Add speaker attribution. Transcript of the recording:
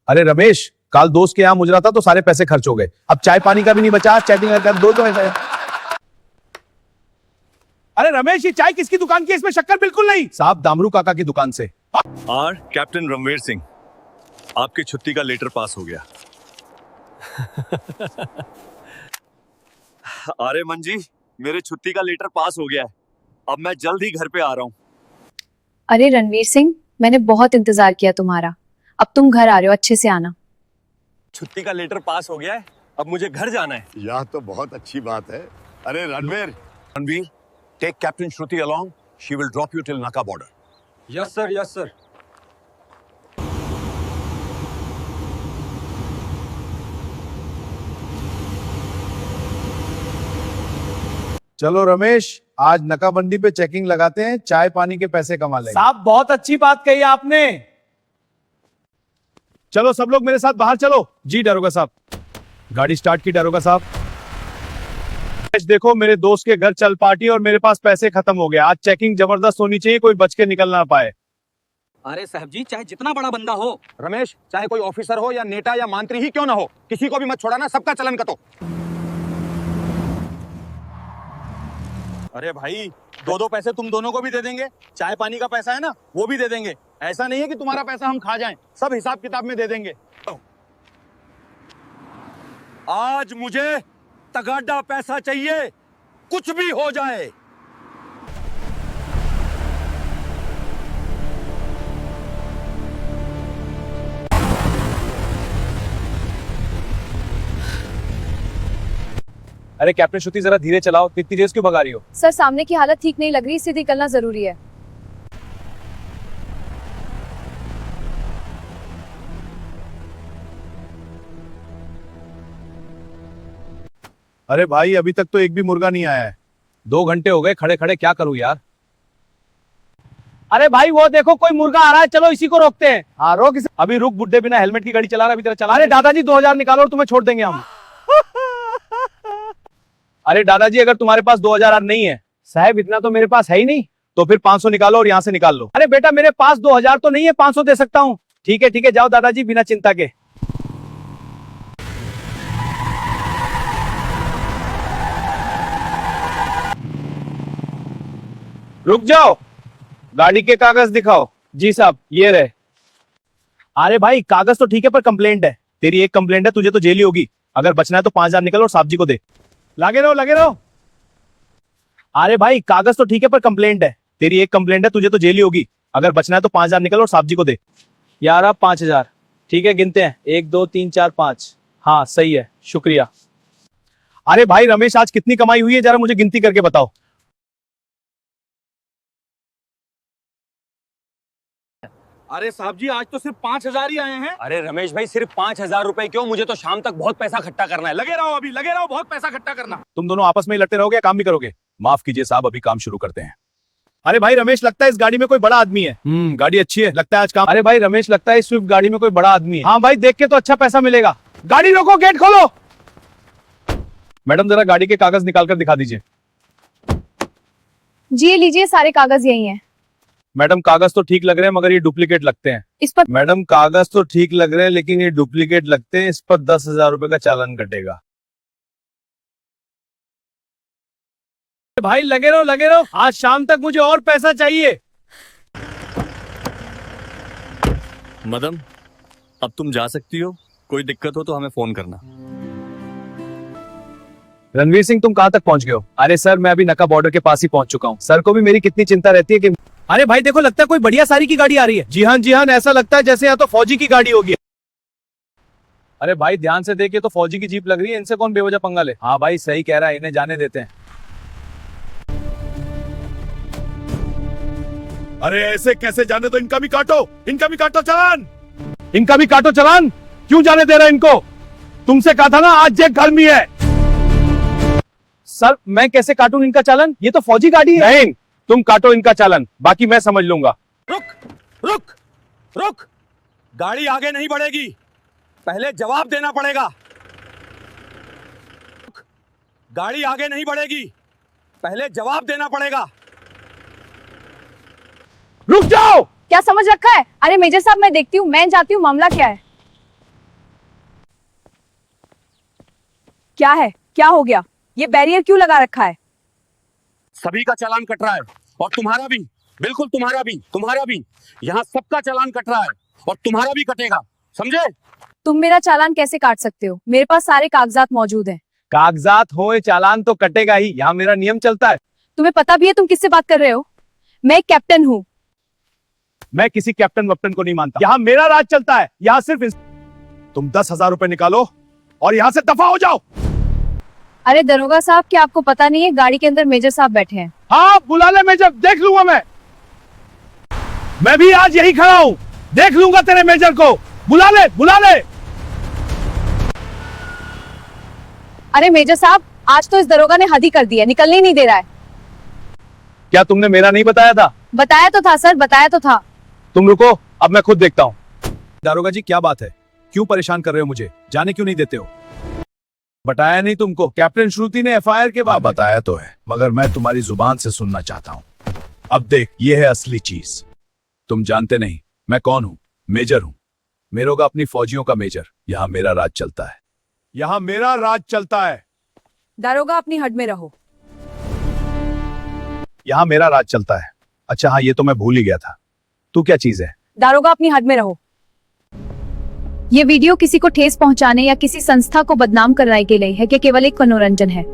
Speaker 1: अरे रमेश, कल दोस्त के यहाँ मुजरा था तो सारे पैसे खर्च हो गए। अब चाय पानी का भी नहीं बचा, चैटिंग कर दो तो ऐसा। अरे रमेश, ये चाय किसकी दुकान की है? इसमें शक्कर बिल्कुल नहीं। साहब, दामरू काका की दुकान से।
Speaker 2: और कैप्टन रणवीर सिंह, आपकी छुट्टी का लेटर पास हो गया। अरे मन जी, मेरे छुट्टी का लेटर पास हो गया है। अब मैं जल्द ही घर पे आ रहा हूँ।
Speaker 3: अरे रणवीर सिंह, मैंने बहुत इंतजार किया तुम्हारा। अब तुम घर आ रहे हो, अच्छे से आना।
Speaker 2: छुट्टी का लेटर पास हो गया है, अब मुझे घर जाना है।
Speaker 4: यह तो बहुत अच्छी बात है। अरे Ranveer,
Speaker 2: take captain Shruti along. She will drop you till Naka border.
Speaker 5: Yes sir, yes sir.
Speaker 1: चलो रमेश, आज नकाबंदी पे चेकिंग लगाते हैं, चाय पानी के पैसे कमा लेंगे।
Speaker 6: साहब, बहुत अच्छी बात कही आपने।
Speaker 1: चलो सब लोग मेरे साथ बाहर चलो। जी दारोगा साहब। गाड़ी स्टार्ट की दारोगा साहब। देखो, मेरे दोस्त के घर चल पार्टी और मेरे पास पैसे खत्म हो गए। आज चेकिंग जबरदस्त होनी चाहिए, कोई बच के निकल ना पाए।
Speaker 5: अरे साहब जी, चाहे जितना बड़ा बंदा हो,
Speaker 7: रमेश, चाहे कोई ऑफिसर हो या नेता या मंत्री ही क्यों ना हो, किसी को भी मत छोड़ाना, सबका चलन कतो।
Speaker 2: अरे भाई, दो पैसे तुम दोनों को भी दे देंगे। चाय पानी का पैसा है ना, वो भी दे देंगे।
Speaker 7: ऐसा नहीं है कि तुम्हारा पैसा हम खा जाएं, सब हिसाब किताब में दे देंगे।
Speaker 2: आज मुझे तगाड़ा पैसा चाहिए, कुछ भी हो जाए।
Speaker 1: अरे कैप्टन श्रुति, जरा धीरे चलाओ, इतनी तेज क्यों भगा रही हो?
Speaker 3: सर, सामने की हालत ठीक नहीं लग रही, इससे निकलना जरूरी है।
Speaker 1: अरे भाई, अभी तक तो एक भी मुर्गा नहीं आया है। 2 घंटे हो गए खड़े खड़े, क्या करूं यार।
Speaker 6: अरे भाई, वो देखो, कोई मुर्गा आ रहा है, चलो इसी को रोकते हैं।
Speaker 1: हाँ रोक इसे। अभी रुक, बुड्ढे बिना हेलमेट की गाड़ी चला रहा है, अभी तेरा चला।
Speaker 6: अरे दादाजी, 2000 निकालो और तुम्हें छोड़ देंगे हम।
Speaker 1: अरे दादाजी, अगर तुम्हारे पास 2000 नहीं है।
Speaker 6: साहब, इतना तो मेरे पास है ही नहीं।
Speaker 1: तो फिर 500 निकालो और यहाँ से निकाल लो।
Speaker 6: अरे बेटा, मेरे पास 2000 तो नहीं है, 500 दे सकता हूँ। ठीक है, जाओ दादाजी, बिना चिंता के।
Speaker 1: रुक जाओ, गाड़ी के कागज दिखाओ।
Speaker 6: जी साहब, ये रहे।
Speaker 1: अरे भाई, कागज तो ठीक है पर कंप्लेंट है। तेरी एक कंप्लेंट है, तुझे तो जेल ही होगी। अगर बचना है तो 5000 निकल और साहब जी को दे।
Speaker 6: लगे रहो।
Speaker 1: अरे भाई, कागज तो ठीक है पर कंप्लेंट है। तेरी एक कंप्लेंट है, तुझे तो जेल ही होगी। अगर बचना है तो 5000 निकल और साहब जी को दे।
Speaker 6: यार, अब 5000। ठीक है, गिनते हैं। 1 2 3 4 5। हाँ, सही है, शुक्रिया।
Speaker 1: अरे भाई रमेश, आज कितनी कमाई हुई है, जरा मुझे गिनती करके बताओ।
Speaker 7: अरे साहब जी, आज तो सिर्फ 5000 ही आए हैं।
Speaker 5: अरे रमेश भाई, सिर्फ 5000 रुपए क्यों? मुझे तो शाम तक बहुत पैसा इकट्ठा करना है।
Speaker 7: लगे रहो, बहुत पैसा इकट्ठा करना।
Speaker 1: तुम दोनों आपस में ही लड़ते रहोगे या काम भी करोगे? माफ कीजिए साहब, अभी काम शुरू करते हैं। अरे भाई रमेश, लगता है इस गाड़ी में कोई बड़ा आदमी है। गाड़ी अच्छी है, लगता है आज काम।
Speaker 6: अरे भाई रमेश, लगता है इस स्विफ्ट गाड़ी में कोई बड़ा आदमी है।
Speaker 1: हाँ भाई, देख के तो अच्छा पैसा मिलेगा।
Speaker 6: गाड़ी रोको, गेट खोलो।
Speaker 1: मैडम, जरा गाड़ी के कागज निकाल कर दिखा दीजिए।
Speaker 3: जी, ये लीजिए, सारे कागज यही हैं।
Speaker 1: मैडम, कागज तो ठीक लग रहे हैं मगर ये डुप्लीकेट लगते हैं।
Speaker 3: इस पर
Speaker 1: मैडम, कागज तो ठीक लग रहे हैं लेकिन ये डुप्लीकेट लगते हैं। इस पर 10,000 रुपए का चालान कटेगा।
Speaker 6: भाई लगे रहो, आज शाम तक मुझे और पैसा चाहिए।
Speaker 2: मदम, अब तुम जा सकती हो। कोई दिक्कत हो तो हमें फोन करना।
Speaker 1: रणवीर सिंह, तुम कहां तक पहुंच गए हो? अरे सर, मैं अभी नका बॉर्डर के पास ही पहुंच चुका हूँ। सर को भी मेरी कितनी चिंता रहती है कि।
Speaker 6: अरे भाई देखो, लगता है कोई बढ़िया सारी की गाड़ी आ रही है।
Speaker 1: जी हाँ, ऐसा लगता है जैसे यहाँ तो फौजी की गाड़ी होगी। अरे भाई, ध्यान से देखिए तो फौजी की जीप लग रही है। इनसे कौन बेवजह पंगा ले। हाँ भाई, सही कह रहा है, इन्हें जाने देते हैं। अरे ऐसे कैसे जाने दो, इनका भी काटो चालान।
Speaker 6: इनका भी काटो चालान। क्यों जाने दे रहा है इनको? तुमसे कहा था ना, आज जेब गर्मी है।
Speaker 1: सर, मैं कैसे काटूं इनका चालान? ये तो फौजी गाड़ी है। नहीं, तुम काटो इनका चालान, बाकी मैं समझ लूंगा।
Speaker 7: रुक, गाड़ी आगे नहीं बढ़ेगी, पहले जवाब देना पड़ेगा। गाड़ी आगे नहीं बढ़ेगी, पहले जवाब देना पड़ेगा।
Speaker 6: रुक जाओ।
Speaker 3: क्या समझ रखा है? अरे मेजर साहब, मैं देखती हूँ, मैं जाती हूँ, मामला क्या है?
Speaker 8: क्या है? क्या हो गया? ये बैरियर क्यों लगा रखा है?
Speaker 2: सभी का चालान कट रहा है और तुम्हारा भी, बिल्कुल तुम्हारा भी यहाँ सबका चालान कट रहा है और तुम्हारा भी कटेगा, समझे?
Speaker 3: तुम मेरा चालान कैसे काट सकते हो? मेरे पास सारे कागजात मौजूद हैं।
Speaker 1: कागजात हो चालान तो कटेगा ही, यहाँ मेरा नियम चलता है।
Speaker 3: तुम्हें पता भी है तुम किससे बात कर रहे हो? मैं एक कैप्टन हूँ।
Speaker 1: मैं किसी कैप्टन वैप्टन को नहीं मानता, यहाँ मेरा राज चलता है। यहाँ सिर्फ तुम 10,000 रुपए निकालो और यहाँ से दफा हो जाओ।
Speaker 3: अरे दरोगा साहब, क्या आपको पता नहीं है गाड़ी के अंदर मेजर साहब बैठे हैं?
Speaker 1: हाँ बुला ले मेजर, देख लूंगा मैं भी आज यही खड़ा हूँ, देख लूंगा तेरे मेजर को। बुला ले।
Speaker 3: अरे मेजर साहब, आज तो इस दरोगा ने हद ही कर दी है, निकलने ही नहीं दे रहा है।
Speaker 1: क्या तुमने मेरा नहीं बताया था?
Speaker 3: बताया तो था सर, बताया तो था।
Speaker 1: तुम रुको, अब मैं खुद देखता हूँ। दारोगा जी क्या बात है, क्यों परेशान कर रहे हो मुझे? जाने क्यों नहीं देते हो? बताया नहीं तुमको? कैप्टन श्रुति ने एफआईआर के बाद
Speaker 4: बताया तो है, मगर मैं तुम्हारी जुबान से सुनना चाहता हूँ। अब देख, ये है असली चीज। तुम जानते नहीं मैं कौन हूँ? मेजर हूँ, मेरोगा अपनी फौजियों का मेजर। यहाँ मेरा राज चलता है।
Speaker 1: यहाँ मेरा राज चलता है।
Speaker 8: दरोगा अपनी हद में रहो।
Speaker 1: यहाँ मेरा राज चलता है। अच्छा हाँ, ये तो मैं भूल ही गया था। तू क्या चीज है?
Speaker 8: दारोगा अपनी हद में रहो।
Speaker 3: ये वीडियो किसी को ठेस पहुंचाने या किसी संस्था को बदनाम करने के लिए है कि केवल एक मनोरंजन है।